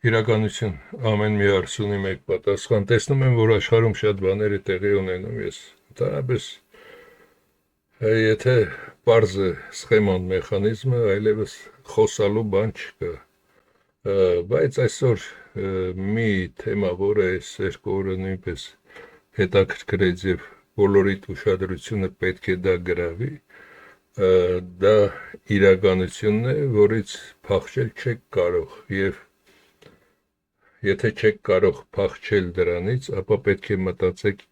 Իրականություն ամեն մի հարցունի մեկ պատասխան։ Տեսնում եմ, որ աշխարհում շատ բաներ է տեղի ունենում։ Ես ընդհանրապես եթե բարձ է սխեման մեխանիզմը, այլևս խոսալու բան չկա։ Բայց այսօր մի թեմա, որը այս երկու օրը նույնպես հետաքրքրեց եւ բոլորիդ ուշադրությունը պետք է դա գրավի, դա իրականությունն է, որից փախչել չեք կարող եւ եթե չեք կարող փախչել դրանից, ապա պետք է մտածեք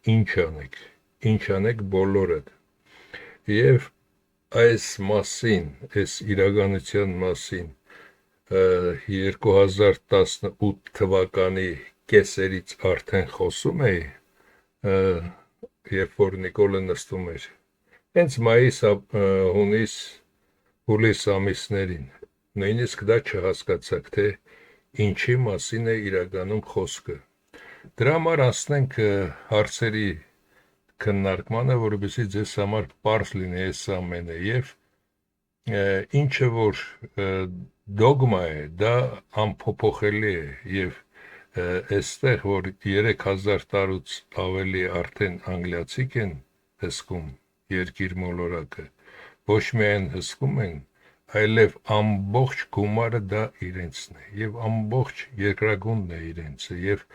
ինչ անեք բոլորդ։ Եվ այս մասին, այս իրականության մասին 2018 թվականի կեսերից արդեն խոսում էի, երբ որ Նիկոլը նստում էր։ Հենց մայիս, հունիս, հուլիս ամիսներին, նույնիսկ դա չհասկացաք, թե ինչի մասին է իրականում խոսքը։ Դրա համար անցնենք հարցերի քննարկմանը, որովհետեւ ձեզ համար պարզ լինի այս ամենը եւ ինչը որ դոգմա է, դա անփոփոխելի է եւ այստեղ որ 3000 տարուց ավելի արդեն անգլիացիք են հսկում երկիր մոլորակը, ոչ միայն հսկում են, այլև ամբողջ գումարը դա իրենցն է եւ ամբողջ երկրագունդն է իրենցը եւ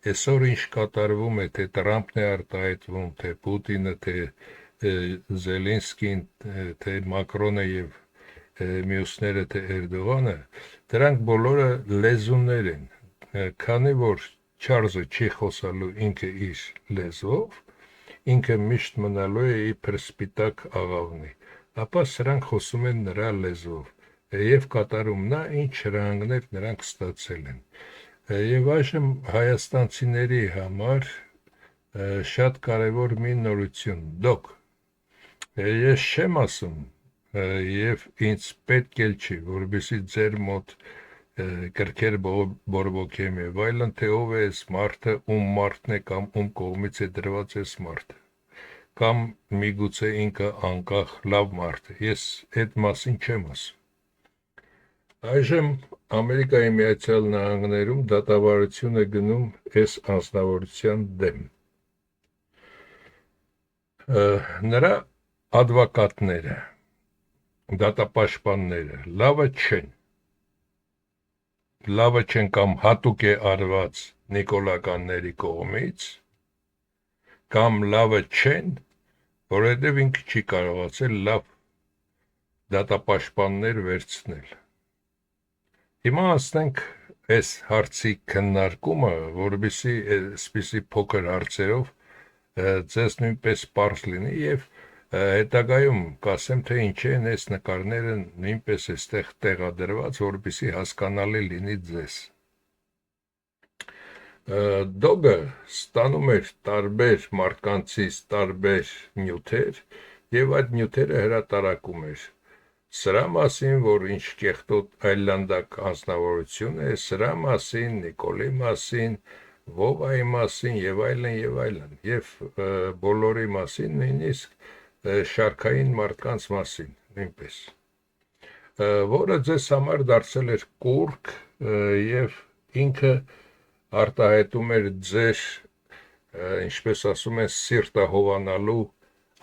այսօր ինչ կատարվում է, թե Տրամփն է արտահայտվում, թե Պուտինը, թե Զելենսկին, թե Մակրոնը եւ մյուսները, թե Էրդողանը, դրանք բոլորը լեզուներ են, քանի որ Չարլզը չի խոսալու ինքը իր լեզվով, ինքը միշտ մնալու է իբր սպիտակ աղավնի, ապա սրանք խոսում են նրա լեզվով եւ կատարում նա ինչ հրահանգներ նրանք ստացել են։ Եվ այժմ հայաստանցիների համար շատ կարևոր մի նորություն, դոկ, ես չեմ ասում եւ ինձ պետք էլ չի, որովհետեւ ձեր մոտ կրքեր բորբոքեմ եւ այլն, թե ով է այս մարդը, ում մարդն է կամ ում կողմից է դրված այս մարդը, կամ միգուցե ինքը անկախ լավ մարդ է, ես այդ մասին չեմ ասում։ Այժմ Ամերիկայի Միացյալ Նահանգներում դատավարություն է գնում այս անձնավորության դեմ։ Նրա advokatները, դատապաշտպանները լավը չեն կամ հատուկ է արված նիկոլականների կողմից, կամ լավը չեն, որովհետև ինքը չի կարողացել լավ դատապաշտպաններ վերցնել։ Հիմա ասենք այս հարցի քննարկումը, որովհետեւ այսպիսի փոքր հարցերով ձեզ նույնպես պարզ լինի եւ հետագայում կասեմ, թե ինչի են այս նկարները նույնպես այստեղ տեղադրված, որովհետեւ հասկանալի լինի ձեզ։ Դոգը ստանում էր տարբեր մարդկանցից տարբեր նյութեր եւ այդ նյութերը հրատարակում էր։ Սրա մասին, որ ինչ կեղտոտ այլանդակ անձնավորություն է, սրա մասին, Նիկոլի մասին, Վովայի մասին եւ այլն եւ այլն, եւ բոլորի մասին, նույնիսկ շարքային մարդկանց մասին, նույնպես, որը ձեզ համար դարձել էր կուրք եւ ինքը արտահայտում էր ձեր, ինչպես ասում են, սիրտը հովանալու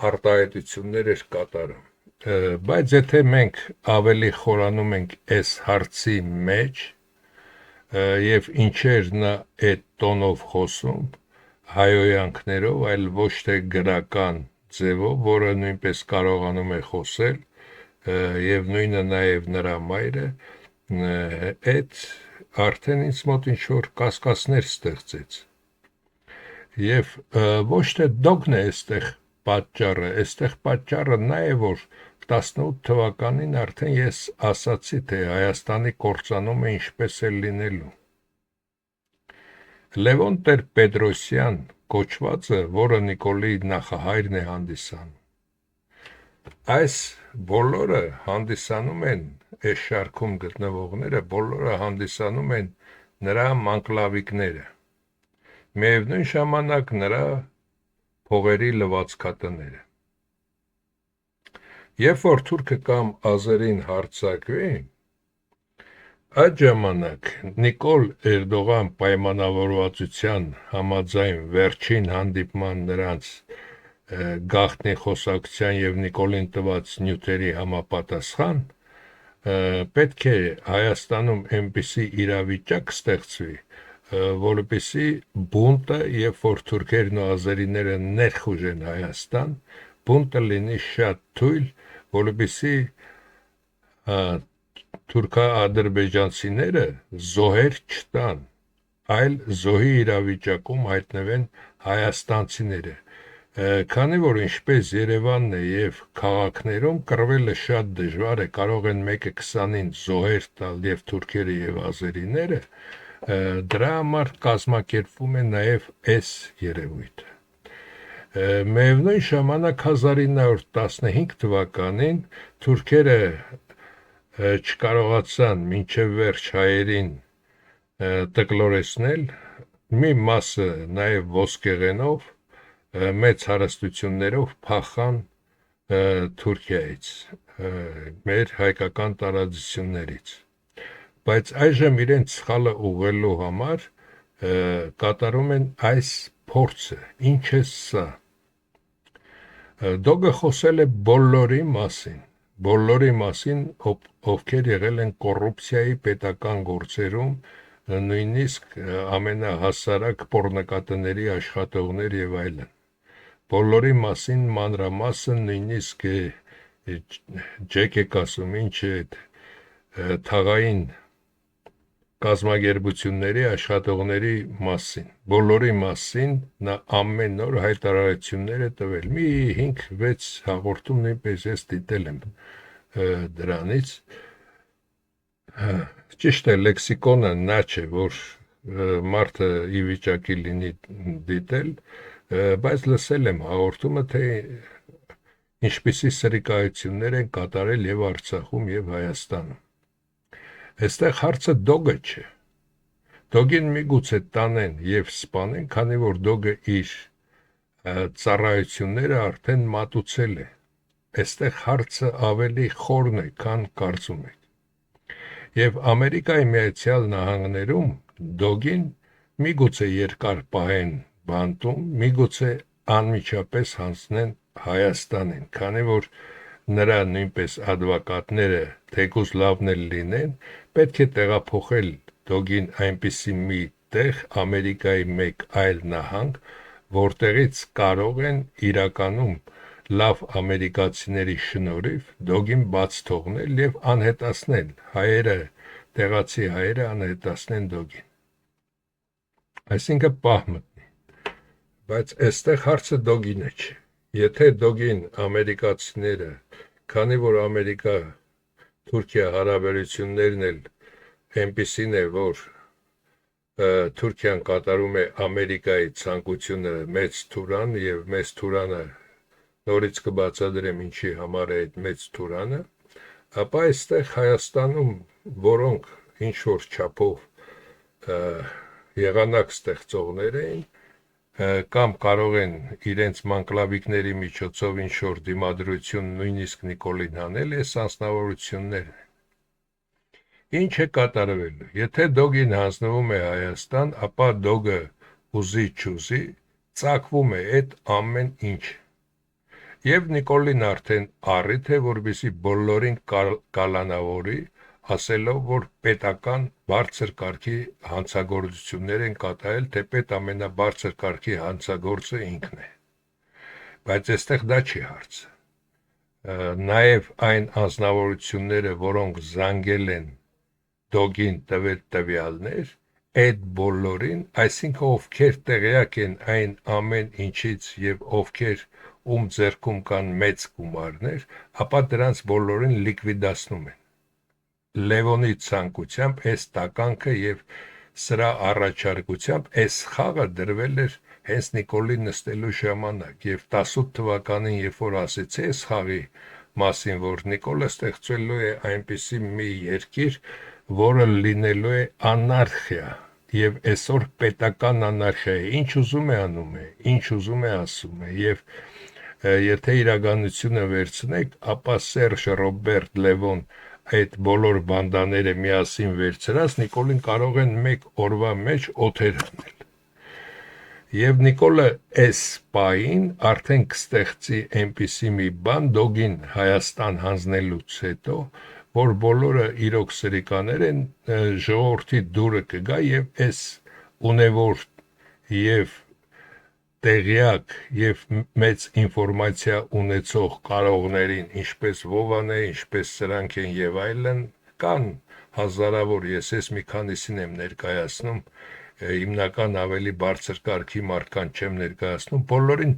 արտահայտություններ էր կատարում։ Բայց եթե մենք ավելի խորանում ենք այս հարցի մեջ եւ ինչեր նա այդ տոնով խոսում, հայոյանքներով, այլ ոչ թե գրական ձևով, որը նույնպես կարողանում է խոսել եւ նույնը նաեւ նրա մայրը, այդ արդեն ինձ մոտ ինչ որ կասկածներ ստեղծեց։ Եվ ոչ թե դոգն է այստեղ պատճառը նա է, որ 18 թվականին արդեն ես ասացի, թե Հայաստանի կործանումը ինչպես է լինելու։ Լևոն Տեր-Պետրոսյան կոչվածը, որը Նիկոլի նախահայրն է հանդիսանում։ Այս բոլորը հանդիսանում են, այս շարքում գտնվողները բոլորը հանդիսանում են նրա մանկլավիկները։ Միևնույն ժամանակ նրա փողերի լվացքատները։ Երբ որ թուրքը կամ ազերին հարձակվի, Այդ ժամանակ Նիկոլ Էրդողան պայմանավորվածության համաձայն վերջին հանդիպման նրանց գաղտնի խոսակցության եւ Նիկոլին տված նյութերի համապատասխան պետք է Հայաստանում այնպիսի իրավիճակ ստեղծվի, որպեսզի բունտը, երբ որ թուրքերն ու ազերիները ներխուժեն Հայաստան, բունտը լինի շատ թույլ, որպեսզի թուրքա-ադրբեջանցիները զոհեր չտան, այլ զոհի իրավիճակում հայտնվեն հայաստանցիները, քանի որ ինչպես Երևանն է եւ քաղաքներում կռվելը շատ դժվար է, կարող են մեկը 20-ին զոհեր տալ եւ թուրքերը եւ ազերիները, դրա համար կազմակերպվում է նաեւ այս երևույթը։ Միևնույն ժամանակ 1915 թվականին թուրքերը չկարողացան մինչև վերջ հայերին տկլորեցնել, մի մասը նաև ոսկեղենով, մեծ հարստություններով փախան Թուրքիայից, մեր հայկական տարածություններից, բայց այժմ իրենց սխալը ուղղելու համար կատարում են այս փորձը, ինչ է սա։ Դոգը խոսել է բոլորի մասին, ովքեր եղել են կոռուպցիայի պետական գործերում, նույնիսկ ամենահասարակ պոռնկատների աշխատողներ եւ այլն։ Բոլորի մասին մանրամասն նույնիսկ ջեք եք ասում, ինչ է թաղային կազմակերպությունների աշխատողների մասին, բոլորի մասին նա ամեն օր հայտարարություններ է տվել։ Մի 5-6 հաղորդում նույնպես ես դիտել եմ դրանից։ Ճիշտ է, լեքսիկոնը նա չէ, որ մարդը ի վիճակի լինի դիտել, բայց լսել եմ հաղորդումը, թե ինչպիսի սրիկայություններ են կատարել եւ Արցախում եւ Հայաստանում։ Այստեղ հարցը դոգը չէ։ Դոգին միգուցե տանեն եւ սպանեն, քանի որ դոգը իր ծառայությունները արդեն մատուցել է։ Այստեղ հարցը ավելի խորն է, քան կարծում եք։ Եվ Ամերիկայի Միացյալ Նահանգներում դոգին միգուցե երկար պահեն բանտում, միգուցե անմիջապես հանձնեն Հայաստանին, քանի որ նրա նույնպես ադվոկատները թեկուզ լավն էլ լինեն, պետք է տեղափոխել դոգին այնպիսի մի տեղ, Ամերիկայի մեկ այլ նահանգ, որտեղից կարող են իրականում լավ ամերիկացիների շնորհիվ դոգին բաց թողնել եւ անհետացնել հայերը, տեղացի հայերը անհետացնեն դոգին։ Այսինքն պահ մտնի։ Բայց այստեղ հարցը դոգին չէ։ Եթե դոգին ամերիկացիները, քանի որ Ամերիկա-Թուրքիա հարաբերություններն էլ այնպիսին է, որ Թուրքիան կատարում է Ամերիկայի ցանկությունը մեծ Թուրան եւ մեծ Թուրանը նորից կբացատրեմ ինչի համար է այդ մեծ Թուրանը, ապա այստեղ Հայաստանում, որոնք ինչ որ չափով եղանակ ստեղծողներ էին, կամ կարող են իրենց մանկլավիկների միջոցով ինչ որ դիմադրություն նույնիսկ Նիկոլին անել, այս անձնավորություններն Ինչ է կատարվելու։ Եթե դոգին հանձնվում է Հայաստան, ապա դոգը ուզի չուզի ծակվում է այդ ամեն ինչ։ Եվ Նիկոլին արդեն առիթ է, որպեսզի բոլորին կալանավորի, ասելով, որ պետական բարձր կարգի հանցագործություններ են կատարել, թեպետ ամենաբարձր կարգի հանցագործը ինքն է։ Բայց այստեղ դա չի հարցը։ Նաև այն անձնավորությունները, որոնք զանգել են դոգին տվել տվյալներ, այդ բոլորին, այսինքն ովքեր տեղյակ են այն ամեն ինչից եւ ովքեր ում ձեռքում կան մեծ գումարներ, ապա դրանց բոլորին լիկվիդացնում են։ Լևոնի ցանկությամբ այս տականքը եւ սրա առաջարկությամբ այս խաղը դրվել էր հենց Նիկոլի նստելու ժամանակ եւ 18 թվականին, երբ որ ասեցի այս խաղի մասին, որ Նիկոլը ստեղծելու է այնպիսի մի երկիր, որը լինելու է անարխիա եւ այսօր պետական անարխիա է, ինչ ուզում է անում է, ինչ ուզում է ասում է եւ եթե իրականությունը վերցնեք, ապա Սերժ Ռոբերտ Լևոն այդ բոլոր բանդաները միասին վերցրած Նիկոլին կարող են մեկ օրվա մեջ օթեր հանել։ Եվ Նիկոլը այս պահին արդեն կստեղծի այնպիսի մի բան Դոգին Հայաստան հանձնելուց հետո, որ բոլորը իրոք սրիկաներ են, ժողովրդի դուրը կգա եւ այս ունևոր եւ տեղյակ եւ մեծ ինֆորմացիա ունեցող կարողներին, ինչպես Վովան է, ինչպես սրանք են եւ այլն, կան հազարավոր, ես ես մի քանիսին եմ ներկայացնում, հիմնական ավելի բարձր կարգի մարդկանց չեմ ներկայացնում, բոլորին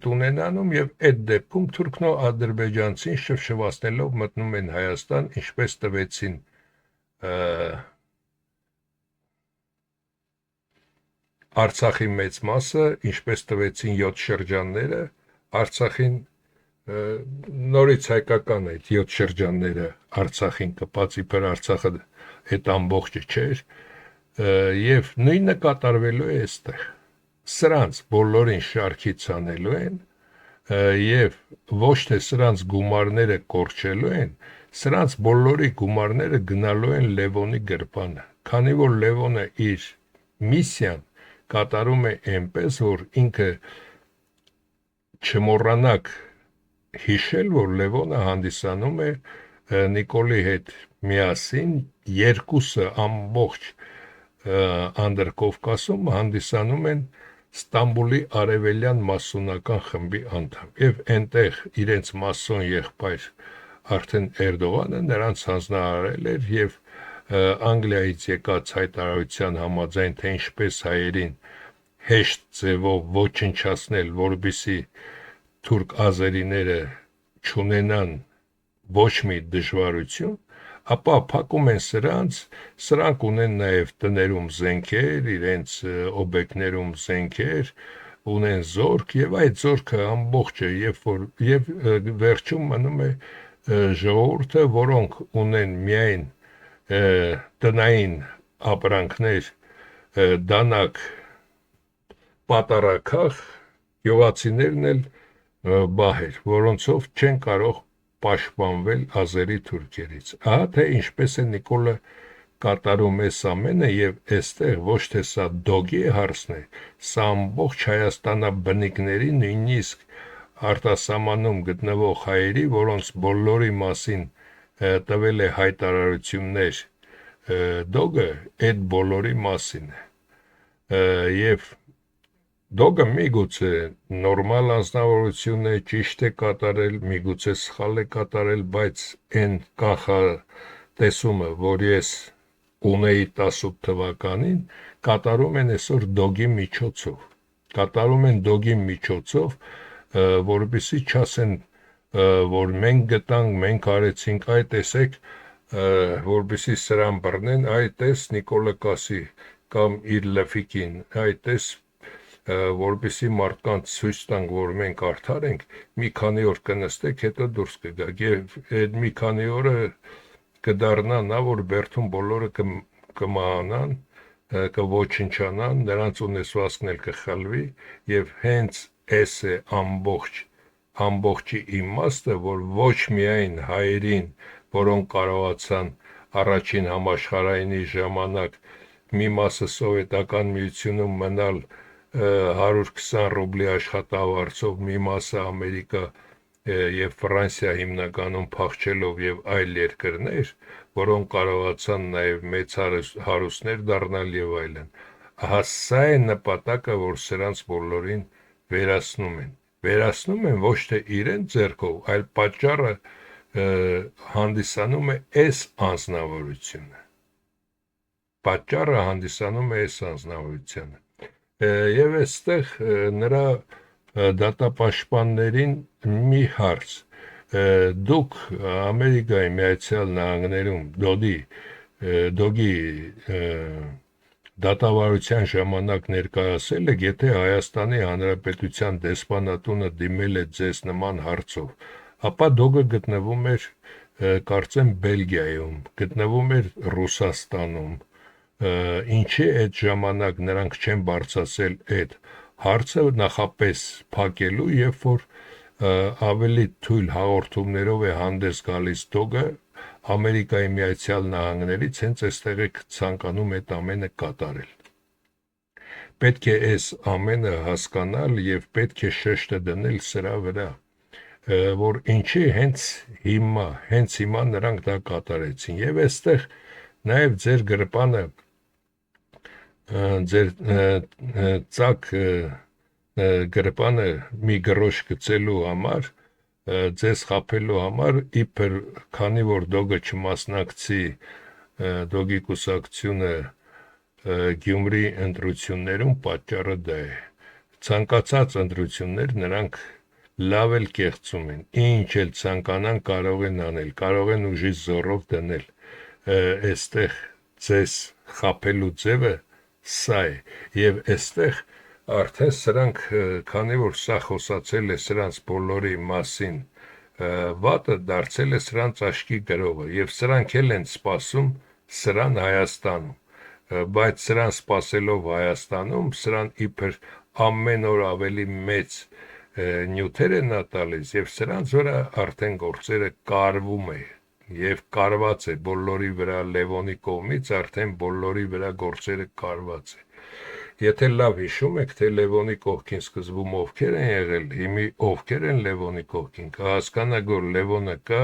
տուն են անում եւ այդ դեպքում թուրքնո-ադրբեջանցին շվշվացնելով մտնում են Հայաստան, ինչպես տվեցին Արցախի մեծ մասը, ինչպես տվեցին 7 շրջանները, Արցախին նորից հայկական այդ 7 շրջանները Արցախին կպած, իբր Արցախը այդ ամբողջը չէր, եւ նույնը կատարվելու է այստեղ։ Սրանց բոլորին շարքից անելու են եւ ոչ թե սրանց գումարները կորչելու են, սրանց բոլորի գումարները գնալու են Լևոնի գրպանը, քանի որ Լևոնը իր միսիան կատարում է այնպես, որ ինքը չմոռանաք հիշել, որ Լևոնը հանդիսանում է Նիկոլի հետ միասին, երկուսը ամբողջ Անդրկովկասում հանդիսանում են Ստամբուլի արևելյան մասոնական խմբի անդամ եւ այնտեղ իրենց մասոն եղբայր արդեն Էրդողանը նրանց հանձնարարել էր եւ Անգլիայից եկած հայտարարության համաձայն, թե ինչպես հայերին հեշտ ձևով ոչնչացնել, որբիսի թուրք ազերիները չունենան ոչ մի դժվարություն, ապա փակում են սրանք ունեն նաև տներում զենքեր, իրենց օբյեկտներում զենքեր, ունեն զորք եւ այդ զորքը ամբողջը եւ վերջում մնում է ժողովուրդը, որոնք ունեն միայն տնային ապրանքներ, դանակ, պատարակախ, գյուղացիներն էլ բահեր, որոնցով չեն կարող պաշտպանվել ազերի թուրքերից։ Ահա թե ինչպես է Նիկոլը կատարում այս ամենը եւ այստեղ ոչ թե սա Դոգի հարցն է, սա ամբողջ Հայաստանաբնիկների, նույնիսկ արտասահմանում գտնվող հայերի, որոնց բոլորի մասին տվել է հայտարարություններ Դոգը, այդ բոլորի մասին է։ Եվ Դոգը միգուցե նորմալ անձնավորություն է, ճիշտ է կատարել, միգուցե սխալ է կատարել, բայց այն կանխատեսումը, որ ես ունեի 18 թվականին, կատարում են այսօր Դոգի միջոցով, որովհետեւ չասեն, որ մենք գտանք, մենք արեցինք, այ տեսեք, որովհետեւ սրան բռնեն, այ տես Նիկոլը կասի կամ իր լֆիկին, այ տես որովհետեւ մարդկանց ցույց տանք, որ մենք արդար ենք, մի քանի օր կնստեք, հետո դուրս կգաք եւ այդ մի քանի օրը կդառնա նա, որ բերթում բոլորը կմահանան, կոչնչանան, նրանց ունեցվածքն էլ կխլվի եւ հենց այս է ամբողջի իմաստը, որ ոչ միայն հայերին, որոնք կարողացան առաջին համաշխարհայինի ժամանակ մի մասը սովետական միությունում մնալ 120 ռուբլի աշխատավարձով, մի մասը Ամերիկա եւ Ֆրանսիա հիմնականում փախչելով եւ այլ երկրներ, որոնք կարողացան նաեւ մեծ հարուստներ դառնալ եւ այլն։ Ահա սա է նպատակը, որ սրանց բոլորին վերացնում են ոչ թե իրեն ձեռքով, այլ պատճառը հանդիսանում է այս անձնավորությունը։ Եվ այստեղ նրա դատապաշտպաններին մի հարց. դուք Ամերիկայի Միացյալ Նահանգներում Դոգի դատավարության ժամանակ ներկայացել եք, եթե Հայաստանի Հանրապետության դեսպանատունը դիմել է ձեզ նման հարցով, ապա Դոգը գտնվում էր, կարծեմ, Բելգիայում, գտնվում էր Ռուսաստանում, ինչի այդ ժամանակ նրանք չեն բարձրացել այդ հարցը նախապես փակելու, երբ որ ավելի թույլ հաղորդումներով է հանդես գալիս Դոգը Ամերիկայի Միացյալ Նահանգներից, հենց այստեղ է ցանկանում այդ ամենը կատարել։ Պետք է այս ամենը հասկանալ եւ պետք է շեշտը դնել սրա վրա, որ ինչի հենց հիմա նրանք դա կատարեցին։ Եվ այստեղ նաև ձեր գրպանը, ձեր ծակ գրպանը մի գրոշ գցելու համար, ձեզ խափելու համար, իբր քանի որ Դոգը չմասնակցի Դոգի կուսակցությունը Գյումրի ընտրություններում, պատճառը դա է։ Ցանկացած ընտրություններ նրանք լավ էլ կեղծում են, ինչ էլ ցանկանան կարող են անել, կարող են ուժի զորով դնել, այստեղ ձեզ խափելու ձևը սա է, եւ այստեղ արդեն սրանք, քանի որ սա խոսացել է սրանց բոլորի մասին, վատը դարձել է սրանց աչքի գրողը, եւ սրանք էլ են սպասում սրան Հայաստանում, բայց սրան սպասելով Հայաստանում, սրան իբր ամեն օր ավելի մեծ նյութեր են նա տալիս, եւ սրանց վրա արդեն գործերը կարվում է, եւ կարված է բոլորի վրա, Լևոնի կողմից արդեն բոլորի վրա գործերը կարված է։ Եթե լավ հիշում եք, թե Լևոնի կողքին սկզբում ովքեր են եղել, հիմի ովքեր են Լևոնի կողքին, կհասկանաք, որ Լևոնը կա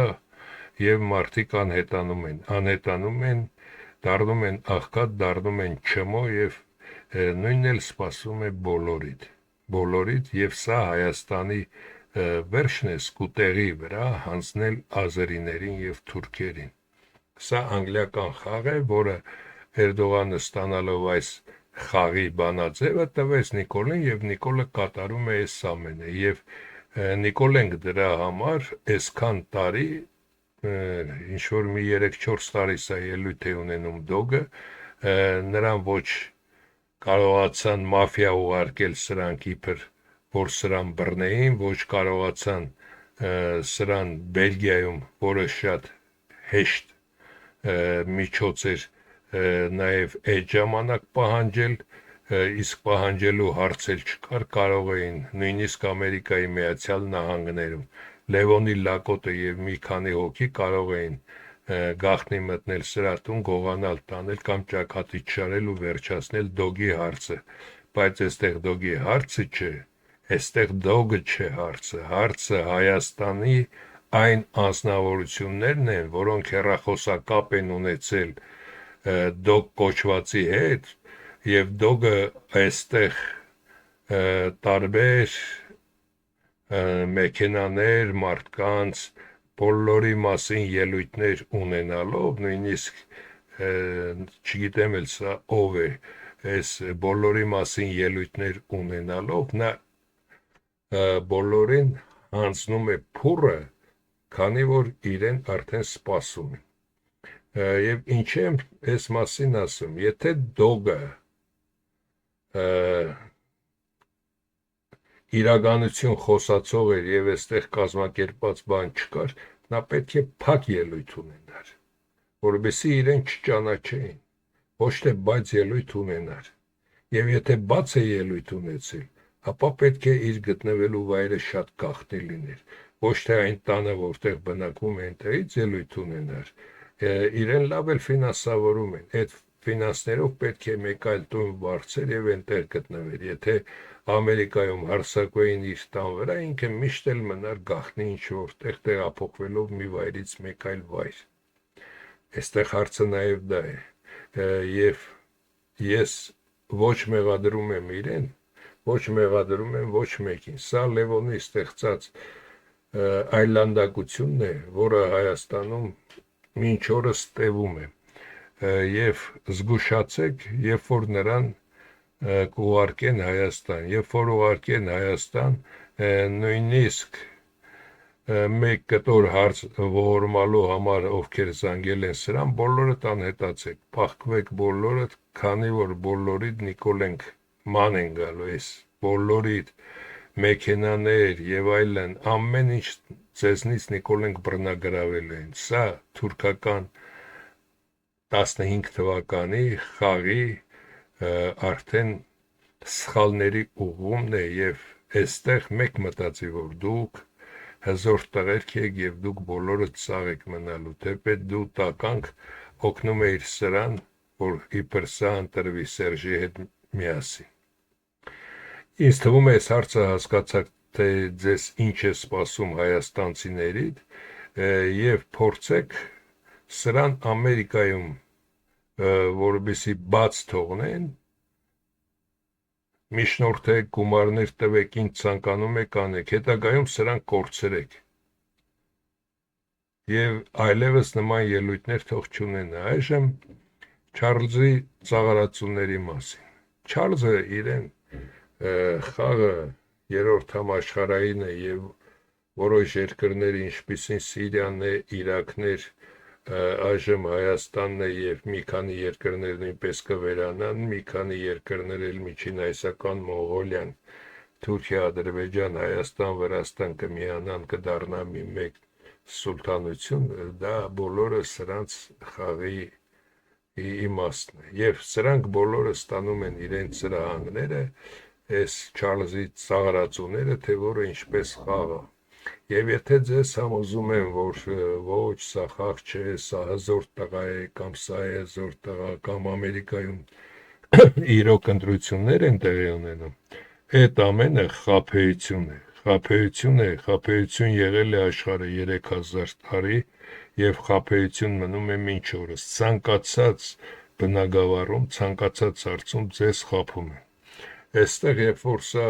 եւ մարդիկ անհետանում են, դառնում են աղքատ, դառնում են չմո եւ նույնն էլ սպասում է բոլորիդ եւ սա Հայաստանի վերջն է սկուտեղի վրա հանձնել ազերիներին եւ թուրքերին։ Սա անգլիական խաղ է, որը Էրդողանը ստանալով այս խաղի բանաձևը տվեց Նիկոլին եւ Նիկոլը կատարում է այս ամենը եւ Նիկոլենք դրա համար այսքան տարի ինչ որ մի 3-4 տարի սա ելույթ է ունենում Դոգը, նրան ոչ կարողացան մաֆիա ուղարկել սրանք իբր, որ սրան բռնեին, ոչ կարողացան սրան Բելգիայում, որը շատ հեշտ միջոց էր նաև այդ ժամանակ պահանջել, իսկ պահանջելու հարց էլ չկար, կարող էին նույնիսկ Ամերիկայի Միացյալ Նահանգներում Լևոնի լակոտը եւ մի քանի հոգի կարող էին գաղտնի մտնել սրա տուն, գողանալ տանել կամ ճակատից շարել ու վերջացնել Դոգի հարցը, բայց այստեղ Դոգի հարցը չէ, այստեղ Դոգը չէ հարցը Հայաստանի այն անձնավորություններն են, որոնք հեռախոսակապ են ունեցել Դոգ կոչվածի հետ եւ Դոգը այստեղ տարբեր մեքենաներ, մարդկանց, բոլորի մասին ելույթներ ունենալով, նույնիսկ չգիտեմ էլ սա ով է, այս բոլորի մասին ելույթներ ունենալով, նա բոլորին հանձնում է փուռը, քանի որ իրեն արդեն սպասում են։ Եվ ինչ եմ այս մասին ասում, եթե Դոգը իրականություն խոսացող էր եւ այստեղ կազմակերպած բան չկար, նա պետք է փակ ելույթ ունենար, որովհետեւ իրեն չճանաչեին, ոչ թե բաց ելույթ ունենար։ Եվ եթե բաց է ելույթ ունեցել, ապա պետք է իր գտնվելու վայրը շատ գաղտնի լիներ, ոչ թե այն տանը, որտեղ բնակվում է, այնտեղից ելույթ ունենար։ Իրեն լավ էլ ֆինանսավորում են, այդ ֆինանսներով պետք է մեկ այլ տուն վարձեր եւ այնտեղ գտնվեր։ Եթե Ամերիկայում հարձակվեին իր տան վրա, ինքը միշտ էլ մնար գաղտնի ինչ-որտեղ տեղափոխվելով մի վայրից մեկ այլ վայր։ Այստեղ հարցը նաև դա է։ Եվ ես ոչ մեղադրում եմ իրեն, ոչ մեղադրում եմ ոչ մեկին։ Սա Լևոնի ստեղծած այլանդակությունն է, որը Հայաստանում մինչ օրս տևում է։ Եվ զգուշացեք, երբ որ նրան կուղարկեն Հայաստան, երբ որ ուղարկեն Հայաստան, նույնիսկ մեկ կտոր հարց ողորմալու համար ովքեր զանգել են սրան, բոլորդ անհետացեք, փախկվեք բոլորդ, քանի որ բոլորիդ Նիկոլենք ման են գալու էս, բոլորիդ մեքենաներ եւ այլն, ամեն ինչ ձեզնից Նիկոլենք բռնագրավել են։ Սա թուրքական 15 թվականի խաղի արդեն սխալների ուղումն է եւ այստեղ մեկ մտածի, որ դուք հզոր տղերք եք եւ դուք բոլորդ սաղ եք մնալու, թեպետ դու տականք օգնում էիր սրան, որ իբր սա ընտրվի Սերժի հետ միասին։ Ինձ թվում է այս հարցը հասկացաք, թե ձեզ ինչ է սպասում հայաստանցիներից եւ փորձեք սրան Ամերիկայում որովհետեւ բաց թողնեն, միջնորդեք, գումարներ տվեք, ինչ ցանկանում եք անեք, հետագայում սրան կորցրեք։ Եվ այլևս նման ելույթներ թող չունենա։ Այժմ Չարլզի ծաղարացումների մասին։ Չարլզը իրեն խաղը երրորդ համաշխարհային է եւ որոշ երկրներ, ինչպիսին Սիրիան է, Իրաքն էր, այժմ Հայաստանն է եւ մի քանի երկրներ նույնպես կվերանան, մի քանի երկրներ էլ միջինայսական Մոնղոլիան, Թուրքիա, Ադրբեջան, Հայաստան, Վրաստան կմիանան, կդառնա մի մեկ սուլթանություն, դա բոլորը սրանց խաղի իմաստն է։ Եվ սրանք բոլորը ստանում են իրենց սրահանգները, այս Չարլզի ծաղրացուները, թե որը ինչպես խաղը։ Եվ եթե ձեզ համոզում են, որ ոչ, սա խաղ չէ, սա հզոր տղա է, կամ սա է հզոր տղա, կամ Ամերիկայում իրոք ընտրություններ են տեղի ունենում, այդ ամենը խաբեություն է, խաբեություն եղել է աշխարհը 3000 տարի եւ խաբեություն մնում է մինչ օրս, ցանկացած բնագավառում, ցանկացած հարցում ձեզ խաբում են։ Այստեղ երբ որ սա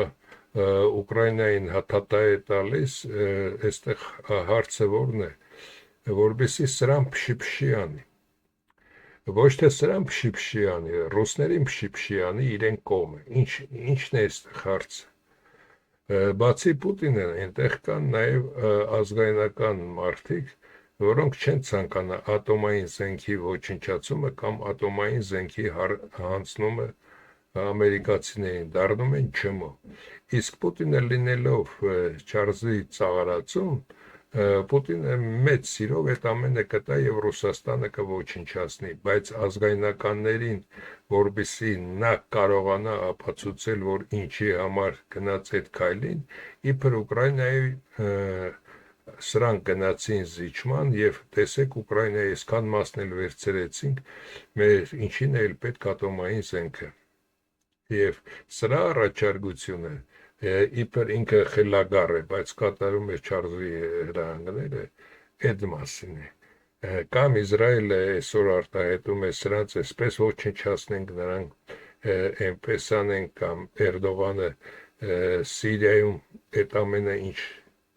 Ուկրաինային հաթաթա է տալիս, այստեղ հարցը որն է, որպեսզի սրան փշի անի։ Ոչ թե սրան փշի անի, ռուսներին փշի անի իրեն կողմը։ Ինչն է այստեղ հարցը։ Բացի Պուտինն, այնտեղ կան նաև ազգայնական մարդիկ, որոնք չեն ցանկանա ատոմային զենքի ոչնչացումը կամ ատոմային զենքի հանձնումը ամերիկացիներին, դառնում են չմո։ Իսկ Պուտինը լինելով Չարլզի ծաղարացում, Պուտինը մեծ սիրով այդ ամենը կտա եւ Ռուսաստանը կոչնչացնի, բայց ազգայնականներին, որբիսի նա կարողանա ապացուցել, որ ինչի համար գնաց այդ քայլին, իբր Ուկրաինայի սրանք գնացին զիջման եւ տեսեք Ուկրաինայի այսքան մասն էլ վերցրեցինք, մեր ինչին է էլ պետք ատոմային զենքը։ Եվ սրա առաջարկությունը իբր ինքը խելագար է, բայց կատարում է Չարլզի հրահանգները, այդ մասին է։ Կամ Իսրայելը այսօր արտահայտում է սրանց այսպես ոչնչացնենք նրանք, այնպես անենք, կամ Էրդողանը Սիրիայում այդ ամենը ինչ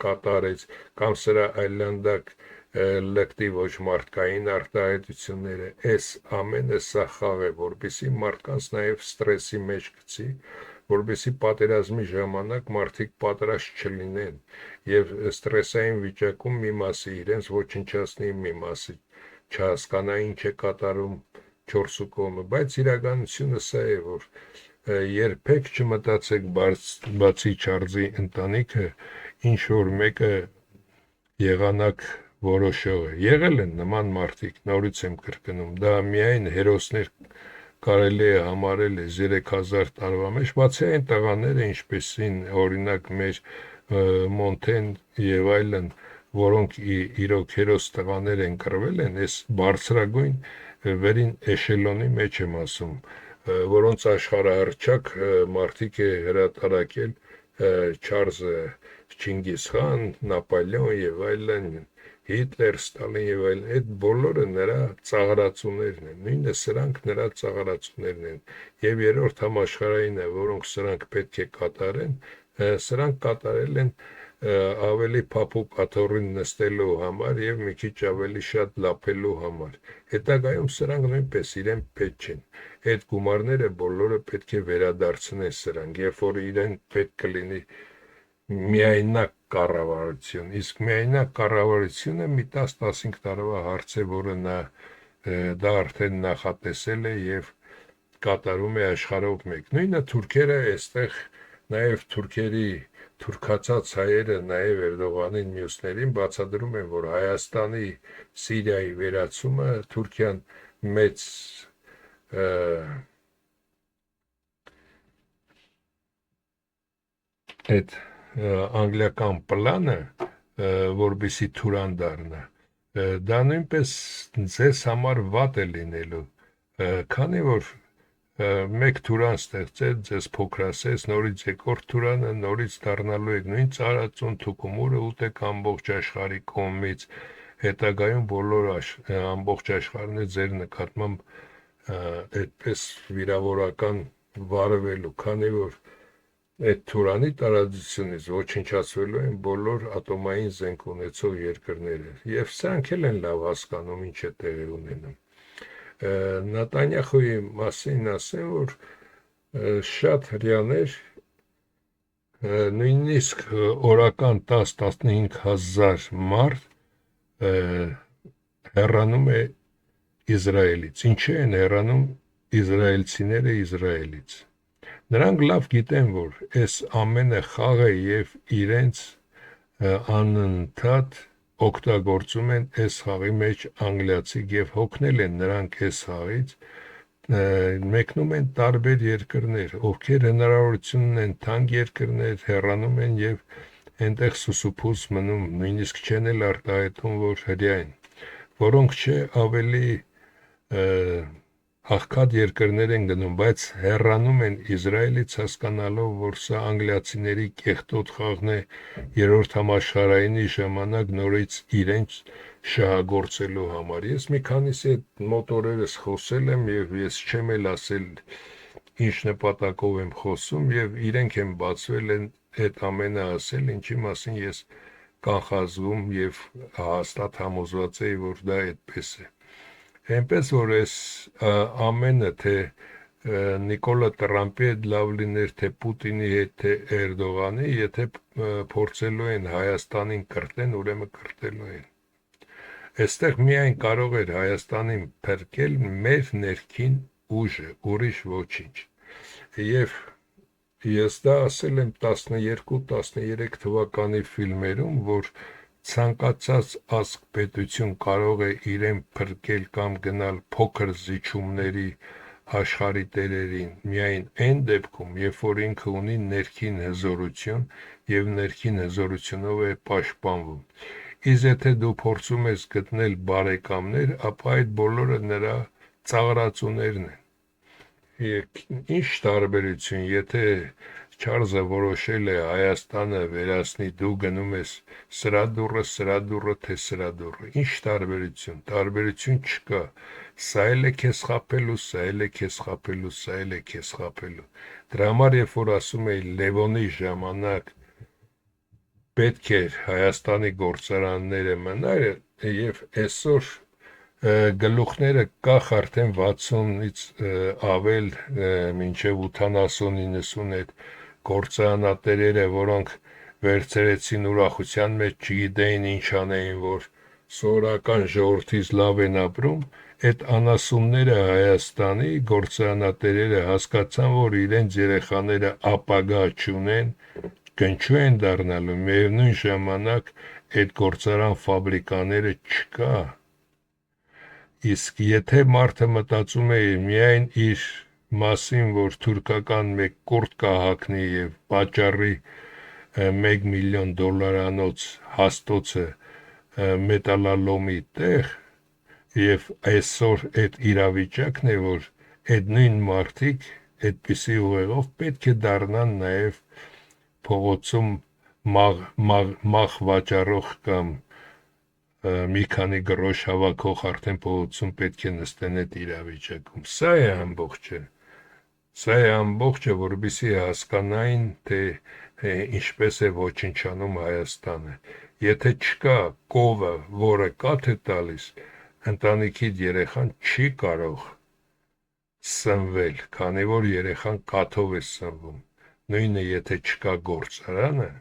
կատարեց, կամ սրա այլանդակ լկտի ոչ մարդկային արտահայտությունները, այս ամենը սա խաղ է, որպեսզի մարդկանց նաև ստրեսի մեջ գցի, որպեսզի պատերազմի ժամանակ մարդիկ պատրաստ չլինեն եւ ստրեսային վիճակում մի մասը իրենց ոչնչացնի, մի մասը չհասկանա ինչ է կատարում չորսու կողմը, բայց իրականությունը սա է, որ երբեք չմտածեք բացի Չարլզի ընտանիքը ինչ որ մեկը եղանակ որոշող է։ Եղել են նման մարդիկ, նորից եմ կրկնում, դա միայն հերոսներ կարելի է համարել 3000 տարվա մեջ, բացի այն տղաները, ինչպեսին օրինակ մեր Մոնթեն եւ այլն, որոնք իրոք հերոս տղաներ են կռվել են, այս բարձրագույն վերին էշելոնի մեջ եմ ասում, որոնց աշխարհահռչակ մարդիկ է հրատարակել Չարլզը, Չինգիզ խան, Նապոլեոն եւ այլն, Հիտլեր, Ստալին եւ այլն, այդ բոլորը նրա ծաղրացուներն են, նույնը սրանք նրա ծաղրացուներն են, եւ երրորդ համաշխարհայինը, որոնք սրանք պետք է կատարեն, սրանք կատարել են ավելի փափուկ աթոռին նստելու համար եւ մի քիչ ավելի շատ լափելու համար։ Հետագայում սրանք նույնպես իրեն պետք չեն։ Այդ գումարները բոլորը պետք է վերադարձնեն սրանք, երբ որ իրեն պետք կլինի միայնակ կառավարություն, իսկ միայնակ կառավարությունը մի 10-15 տարվա հարց է, որը նա դա արդեն նախատեսել է եւ կատարում է աշխարհով մեկ։ Նույնը թուրքերը այստեղ նաեւ թուրքերի թուրքացած հայերը նաեւ Էրդողանին մյուսներին բացատրում են, որ Հայաստանի Սիրիայի վերացումը Թուրքիան մեծ այդ անգլիական պլանը որբիսի թուրան դառնա, դա նույնպես ձեզ համար վատ է լինելու, քանի որ մեկ թուրան ստեղծեց, ձեզ փոքրացեց, նորից երկրորդ թուրանը նորից դառնալու եք նույն ծարածուն թուկումուրը ուտեք ամբողջ աշխարհի կողմից, հետագայում բոլոր ամբողջ աշխարհն է ձեր նկատմամբ այդպես վիրավորական վարվելու, քանի որ այդ թուրանի տարածությունից ոչնչացվելու են բոլոր ատոմային զենք ունեցող երկրները, եւ սրանք էլ են լավ հասկանում ինչ է տեղի ունենում։ Նետանյախուի մասին ասեմ, որ շատ հրյաներ, նույնիսկ օրական 10-15 հազար մարդ հեռանում է Իսրայելից։ Ինչի են հեռանում իսրայելցիները Իսրայելից։ Նրանք լավ գիտեն, որ այս ամենը խաղ է եւ իրենց անընդհատ օգտագործում են այս խաղի մեջ անգլիացիք եւ հոգնել են նրանք այս խաղից, մեկնում են տարբեր երկրներ, ովքեր հնարավորություն ունեն թանկ երկրներ, հեռանում են եւ այնտեղ սուսուփուս մնում, նույնիսկ չեն էլ արտահայտում, որ հրյա են, որոնք չէ ավելի աղքատ երկրներ են գնում, բայց հեռանում են Իսրայելից հասկանալով, որ սա անգլիացիների կեղտոտ խաղն է երրորդ համաշխարհայինի ժամանակ նորից իրենց շահագործելու համար։ Ես մի քանիսի հետ մոտորերս խոսել եմ եւ ես չեմ էլ ասել ինչ նպատակով եմ խոսում եւ իրենք են բացվել են այդ ամենը ասել, ինչի մասին ես կանխազգում եւ հաստատ համոզված էի, որ դա այդպես է։ Այնպես որ այս ամենը թե Նիկոլա Տրամպի հետ լավ լիներ, թե Պուտինի հետ, թե Էրդողանի, եթե փորձելու են Հայաստանին կրտեն, ուրեմն կրտելու են։ Այստեղ միայն կարող էր Հայաստանին փրկել մեր ներքին ուժը, ուրիշ ոչինչ։ Եվ ես դա ասել եմ 12-13 թվականի ֆիլմերում, որ ցանկացած ազգ պետություն կարող է իրեն փրկել կամ գնալ փոքր զիջումների աշխարհի տերերին միայն այն դեպքում, երբ որ ինքը ունի ներքին հզորություն եւ ներքին հզորությունով է պաշտպանվում։ Իսկ եթե դու փորձում ես գտնել բարեկամներ, ապա այդ բոլորը նրա ծաղրածուներն են։ Ինչ տարբերություն, եթե Չարլզը որոշել է Հայաստանը վերացնի, դու գնում ես սրա դուռը, թե սրա դուռը։ Ինչ տարբերություն, տարբերություն չկա։ Սա էլ է քեզ խաբելու, սա էլ է քեզ խաբելու, սա էլ է քեզ խաբելու։ Դրա համար երբ որ ասում էի Լևոնի ժամանակ պետք է Հայաստանի գործարանները մնար եւ այսօր գլուխները կախ արդեն 60-ից ավել մինչև 80-90 այդ գործարանատերերը, որոնք վերցրեցին ուրախության մեջ չգիտեին ինչ անեին, որ սովորական ժողովրդից լավ են ապրում, այդ անասունները Հայաստանի գործարանատերերը հասկացան, որ իրենց երեխաները ապագա չունեն, կնչու են դառնալու, միևնույն ժամանակ այդ գործարան ֆաբրիկաները չկա։ Իսկ եթե մարդը մտածում է միայն իր մասին, որ թուրքական մեկ կուրտ կհակնի եւ պատճառի $1 միլիոն հաստոցը մետալալոմի տեղ, եւ այսօր այդ իրավիճակն է, որ այդ նույն մարդիկ այդպիսի ուղեղով պետք է դառնան նաեւ փողոցում մաղ վաճառող կամ մի քանի գրոշ հավաքող արդեն փողոցում պետք է նստեն այդ իրավիճակում։ Սա է ամբողջը։ Սա է ամբողջը, որովհետեւ հասկանային, թե ինչպես է ոչնչանում Հայաստանը։ Եթե չկա կովը, որը կաթ է տալիս, ընտանիքիդ երեխան չի կարող սնվել, քանի որ երեխան կաթով է սնվում։ Նույնը եթե չկա գործարանը,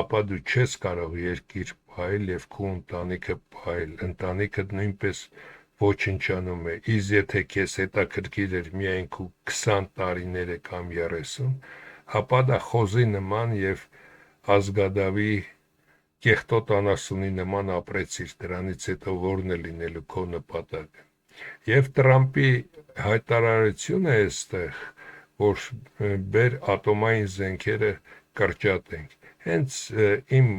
ապա դու չես կարող երկիր պահել եւ քո ընտանիքը պահել, ընտանիքդ նույնպես ոչնչանում է, իսկ եթե քեզ հետաքրքիր էր միայն քո 20 տարիները կամ 30, ապա դա խոզի նման եւ ազգադավի կեղտոտ անասունի նման ապրեցիր, դրանից հետո որն է լինելու քո նպատակը։ Եվ Տրամպի հայտարարությունը այստեղ, որ բեր ատոմային զենքերը կրճատենք, Հենց իմ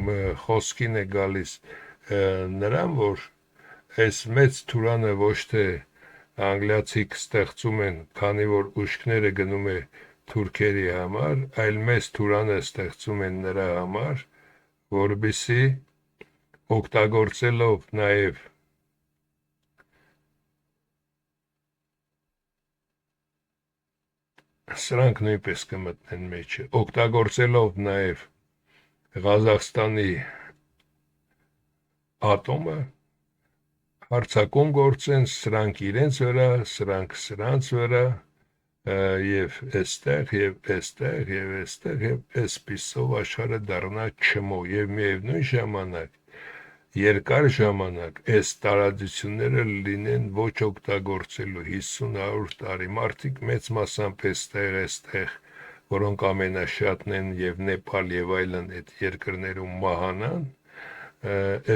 խոսքին է գալիս նրան, որ այս մեծ թուրանը ոչ թե անգլիացիք ստեղծում են, քանի որ ուշքները գնում է թուրքերի համար, այլ մեծ թուրանը ստեղծում են նրա համար, որպեսզի օգտագործելով նաև սրանք նույնպես կմտնեն մեջը, օգտագործելով նաև Ղազախստանի ատոմը, հարձակում գործեն, սրանք իրենց վրա, սրանք սրանց վրա, եւ այստեղ, եւ այստեղ, եւ այստեղ, եւ այսպիսով աշխարհը դառնա չմո, եւ միևնույն ժամանակ երկար ժամանակ այս տարածությունները լինեն ոչ օգտագործելու 50-100 տարի մարդիկ մեծ մասամբ այստեղ, որոնք ամենաշատն են եւ Նեպալ եւ այլն այդ երկրներում մահանան,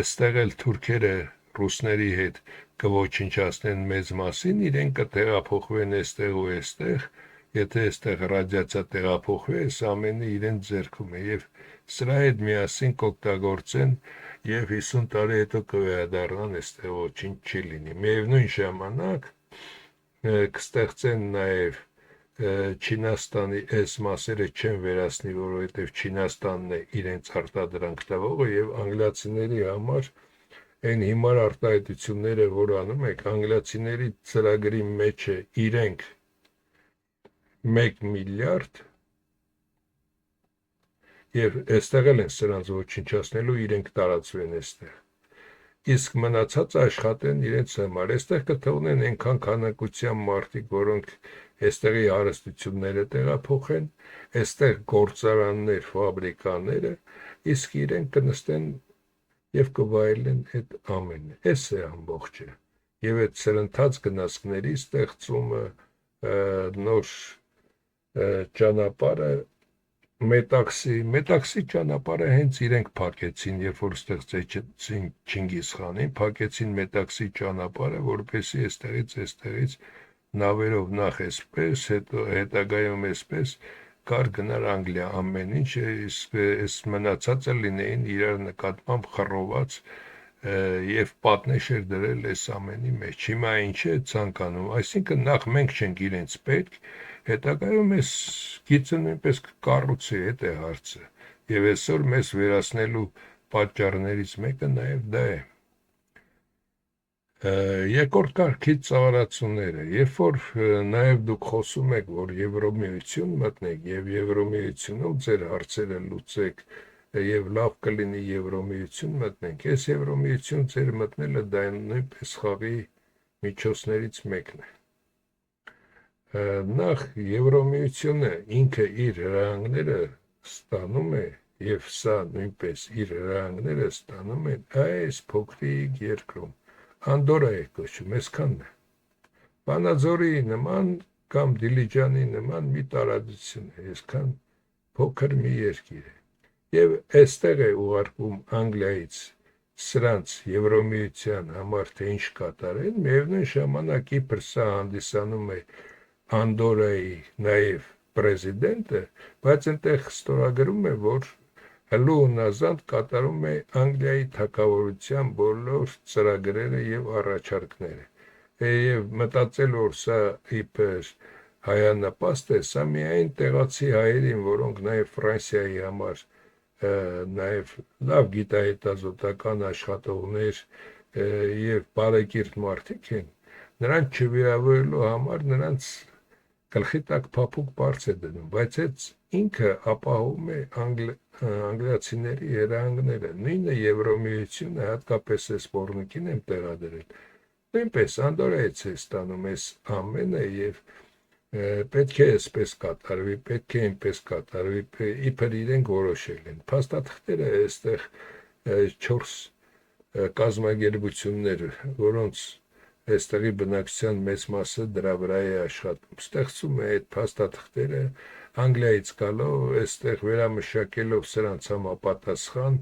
այստեղ էլ թուրքերը ռուսների հետ կոչնչացնեն մեծ մասին, իրենք կտեղափոխվեն այստեղ ու այստեղ, եթե այստեղ ռադիացիա տեղափոխվի, այս ամենը իրենց ձեռքում է եւ սրա հետ միասին կօգտագործեն եւ 50 տարի հետո կվերադառնան այստեղ ոչինչ չի լինի։ Միևնույն ժամանակ կստեղծեն նաեւ Չինաստանի այս մասերը չեն վերացնի, որովհետեւ Չինաստանն է իրենց արտադրանք տվողը եւ անգլիացիների համար այն հիմար արտահայտությունները, որ անում եք, անգլիացիների ծրագրի մեջ է իրենք 1 միլիարդ եւ այստեղ են սրանց ոչնչացնելու իրենք տարածվեն այստեղ։ Իսկ մնացած աշխատեն իրենց համար, այստեղ կթողնեն այնքան քանակության մարդիկ, որոնք այստեղի հարստությունները տեղափոխեն, այստեղ գործարաններ, ֆաբրիկաները, իսկ իրենք կնստեն եւ կվայելեն այդ ամենը։ Էս է ամբողջը։ Եվ այդ սրընթաց գնացքների ստեղծումը նոր ճանապարհը Մետաքսի ճանապարհը հենց իրենք փակեցին, երբ որ ստեղծեցին Չինգիզ խանին, փակեցին Մետաքսի ճանապարհը, որպեսզի այստեղից նավերով նախ էսպես, հետո հետագայում էսպես կար գնար Անգլիա ամեն ինչ, իսկ այս մնացածը լինեին իրար նկատմամբ խռոված եւ պատնեշեր դրել այս ամենի մեջ։ Հիմա ինչ է ցանկանում, այսինքն նախ մենք չենք իրենց պետք, հետագայում այս գիծը նույնպես կառուցի, այդ է հարցը։ Եվ այսօր մեզ վերացնելու պատճառներից մեկը նաև դա է։ Երկրորդ կարգի ծառայությունները, երբ որ նաև դուք խոսում եք, որ Եվրոմիություն մտնեք եւ Եվրոմիությունում ձեր հարցերը լուծեք եւ լավ կլինի Եվրոմիություն մտնենք, այս Եվրոմիություն ձեր մտնելը դա նույնպես խաղի միջոցներից մեկն է։ Նախ Եվրոմիությունը ինքը իր հրահանգները ստանում է եւ սա նույնպես իր հրահանգները ստանում են այս փոքրիկ երկրում Անդորա է կոչվում, այսքանն է։ Վանաձորի նման կամ Դիլիջանի նման մի տարածություն է, այսքան փոքր մի երկիր է։ Եվ այստեղ է ուղարկում Անգլիայից սրանց Եվրոմիության համար թե ինչ կատարեն, միևնույն ժամանակ իբր սա հանդիսանում է Անդորայի նաև պրեզիդենտը, բայց այնտեղ ստորագրում է, որ հլուհնազանդ կատարում է Անգլիայի թագավորության բոլոր ծրագրերը եւ առաջարկները։ Եվ մտածել, որ սա իբր հայանպաստ է, սա միայն տեղացի հայերին, որոնք նաև Ֆրանսիայի համար նաև լավ գիտահետազոտական աշխատողներ եւ բարեկիրթ մարդիկ են, նրանց չվիրավորելու համար նրանց գլխի տակ փափուկ բարձ է դնում, բայց այդ ինքը ապահովում է անգլիացիների հրահանգները, նույնը Եվրոմիությունը հատկապես այս սպորնիկին եմ տեղադրել, նույնպես Անդորայից է ստանում այս ամենը եւ պետք է այսպես կատարվի, պետք է այնպես կատարվի, իբր իրենք որոշել են։ Փաստաթղթերը այստեղ 4 կազմակերպություններ, որոնց այստեղի բնակչության մեծ մասը դրա վրա է աշխատում։ Ստեղծում է այդ փաստաթղթերը Անգլիայից գալով, այստեղ վերամշակելով սրանց համապատասխան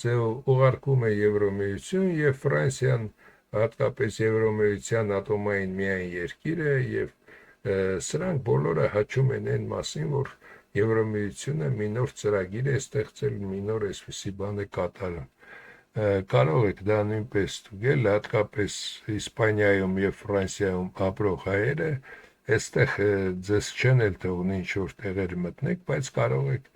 ձեւ ուղարկում է Եվրոմիություն եւ Ֆրանսիան հատկապես Եվրոմիության ատոմային միայն երկիր է եւ սրանք բոլորը հաճում են այն մասին, որ Եվրամիությունը մի նոր ծրագիր է ստեղծել, մի նոր այսպիսի բան է կատարում։ Կարող եք դա նույնպես ստուգել, հատկապես Իսպանիայում եւ Ֆրանսիայում ապրող հայերը, այստեղ ձեզ չեն էլ թողնի ինչ-որ տեղեր մտնեք, բայց կարող եք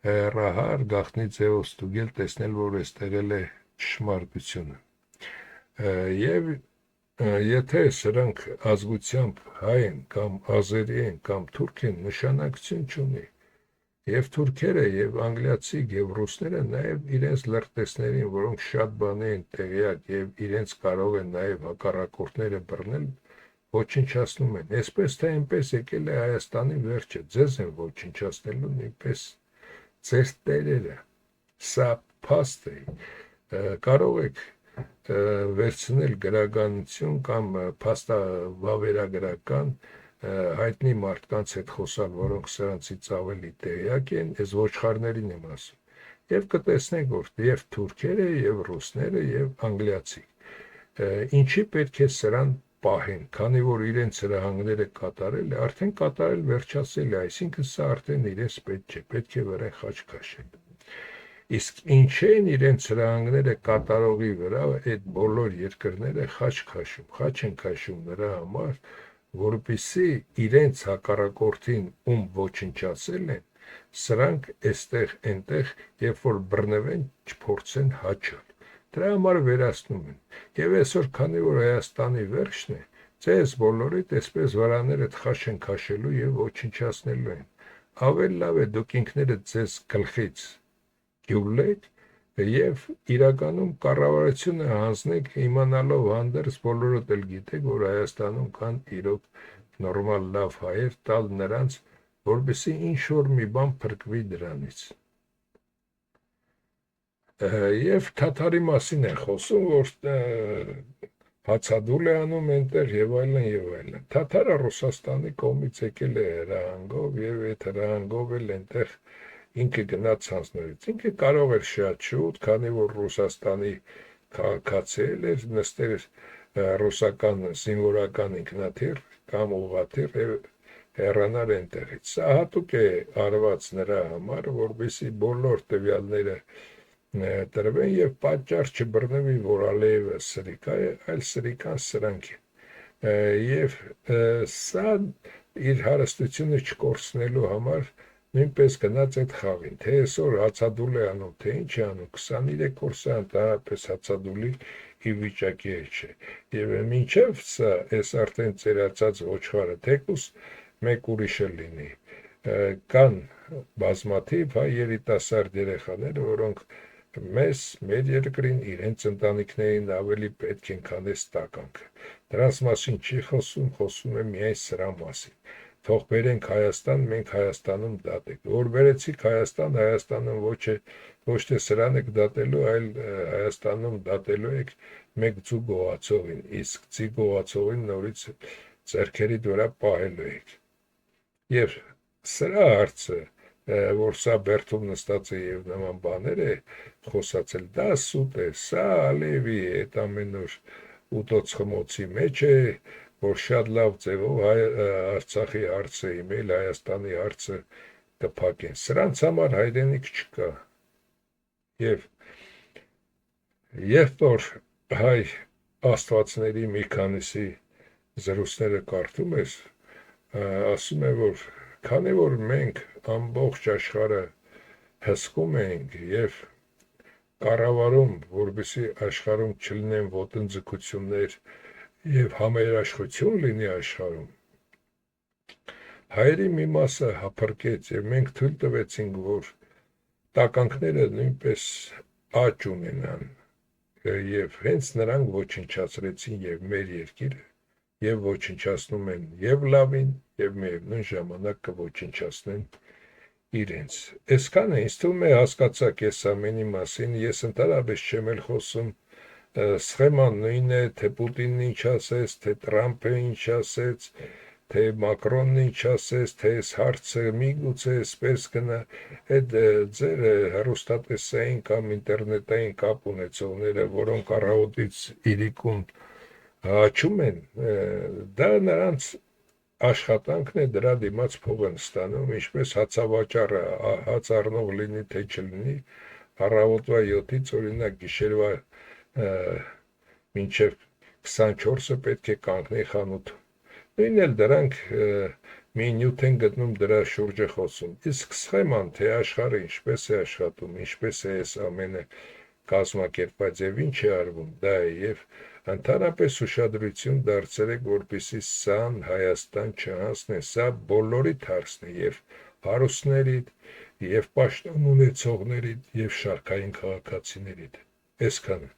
հեռահար գաղտնի ձևով ստուգել, տեսնել, որ այստեղ էլ է ճշմարտությունը։ Եվ եթե սրանք ազգությամբ հայ են կամ ազերի են կամ թուրք են, նշանակություն չունի։ Եվ թուրքերը, եւ անգլիացիք, եւ ռուսները նաեւ իրենց լրտեսներին, որոնք շատ բանի են տեղյակ եւ իրենց կարող են նաեւ հակառակորդները բռնել, ոչնչացնում են։ Այսպես թե այնպես եկել է Հայաստանի վերջը, ձեզ են ոչնչացնելու նույնպես ձեր տերերը։ Սա փաստ է։ Կարող եք վերցնել գրականություն կամ փաստավավերագրական հայտնի մարդկանց հետ խոսալ, որոնք սրանցից ավելի տեղյակ են, այս ոչխարներին եմ ասում, եւ կտեսնեք, որ եւ թուրքերը, եւ ռուսները, եւ անգլիացիք ինչի պետք է սրան պահեն, քանի որ իրենց հրահանգները կատարել է, արդեն կատարել վերջացել է, այսինքն սա արդեն իրենց պետք չէ, պետք է վրան խաչ քաշեն։ Իսկ ինչ են իրենց հրահանգները կատարողի վրա այդ բոլոր երկրները խաչ քաշում, խաչ են քաշում նրա համար, որպեսզի իրենց հակառակորդին ում ոչնչացել են, սրանք այստեղ այնտեղ, երբ որ բռնվեն, չփորձեն հաճալ։ Դրա համար վերացնում են։ Եվ այսօր, քանի որ Հայաստանի վերջն է, ձեզ բոլորիդ այսպես վրաները խաչ են քաշելու եւ ոչնչացնելու են։ Ավելի լավ է դուք ինքներդ ձեզ գլխից գյուլեք եւ իրականում կառավարությունը հանձնեք, իմանալով հանդերձ բոլորդ էլ գիտեք, որ Հայաստանում կան իրոք նորմալ լավ հայեր, տալ նրանց, որպեսզի ինչ-որ մի բան փրկվի դրանից։ Եվ թաթարի մասին է խոսում, որ հացադուլ է անում այնտեղ եւ այլն եւ այլն։ Թաթարը Ռուսաստանի կողմից եկել է հրահանգով եւ այդ հրահանգով էլ այնտեղ ինքը գնաց հանձնվեց։ Ինքը կարող էր շատ շուտ, քանի որ Ռուսաստանի քաղաքացիել էր, նստել ռուսական զինվորական ինքնաթիռ կամ ուղղաթիռ եւ հեռանալ այնտեղից։ Սա հատուկ է արված նրա համար, որովհետեւ բոլոր տվյալները տրվեն եւ պատճառ չբռնվի, որ Ալիևը սրիկա է, այլ սրիկան սրանք են։ Եվ սա իր հարստությունը չկորցնելու համար նույնպես գնաց այդ խաղին, թե այսօր հացադուլ է անում, թե ինչ է անում, 23 օրս ընդհանրապես հացադուլի ի վիճակի չէ։ Եվ մինչև սա, այս արդեն ծերացած ոչխարը, թեկուս մեկ ուրիշը լինի, կան բազմաթիվ հայ երիտասարդ երեխաներ, որոնք մեր երկրին, իրենց ընտանիքներին ավելի պետք են, քան այս տականքը։ Դրանց մասին չի խոսում, խոսում է միայն սրա մասին։ Թող բերենք Հայաստան, մենք Հայաստանում դատենք։ Որ բերեցիք Հայաստան, Հայաստանում ոչ թե սրան եք դատելու, այլ Հայաստանում դատելու եք մեկ ձու գողացողին, իսկ ձի գողացողին նորից ձեռքերի վրա պահելու եք։ Եվ սրա հարցը, որ սա բերդում նստած է եւ նման բաներ է խոսացել, դա սուտ է, սա Ալիևի այդ ամեն օր ուտոց խմոցի մեջ է, որ շատ լավ ձևով Արցախի հարցը իմել, Հայաստանի հարցը կփակեն։ Սրանց համար հայրենիք չկա։ Եվ երբ որ հայ աստվածների մի քանիսի զրույցները կարդում ես, ասում է, որ քանի որ մենք ամբողջ աշխարհը հսկում ենք եւ կառավարում, որպեսզի աշխարհում չլինեն ոտնձգություններ եւ համերաշխություն լինի աշխարհում, հայերի մի մասը հափրկեց եւ մենք թույլ տվեցինք, որ տականքները նույնպես աճ ունենան եւ հենց նրանք ոչնչացրեցին եւ մեր երկիրը եւ ոչնչացնում են եւ լավին եւ միևնույն ժամանակ կոչնչացնեն իրենց։ Այսքանը ինձ թվում է հասկացաք այս ամենի մասին, ես ընդհանրապես չեմ էլ խոսում սխեման նույնն է, թե Պուտինն ինչ ասեց, թե Տրամփը ինչ ասեց, թե Մակրոնն ինչ ասեց, թե այս հարցը միգուցե այսպես գնա, այդ ձեր հեռուստատեսային կամ ինտերնետային կապ ունեցողները, որոնք առավոտից իրիկուն հաճում են, դա նրանց աշխատանքն է, դրա դիմաց փող են ստանում, ինչպես հացավաճառը հաց առնող լինի, թե չլինի, առավոտվա 7-ից օրինակ գիշերվա մինչև 24-ը պետք է կանգնի խանութ։ Նույնն էլ դրանք մի նյութ են գտնում դրա շուրջը խոսում։ Իսկ սխեման, թե աշխարհը ինչպես է աշխատում, ինչպես է այս ամենը կազմակերպված եւ ինչ է արվում, դա է եւ ընդհանրապես ուշադրություն դարձրեք, որպեսզի սան Հայաստան չհանձնի, սա բոլորի հարցն է եւ հարուստների եւ պաշտոն ունեցողների եւ շարքային քաղաքացիների։ Այսքանը։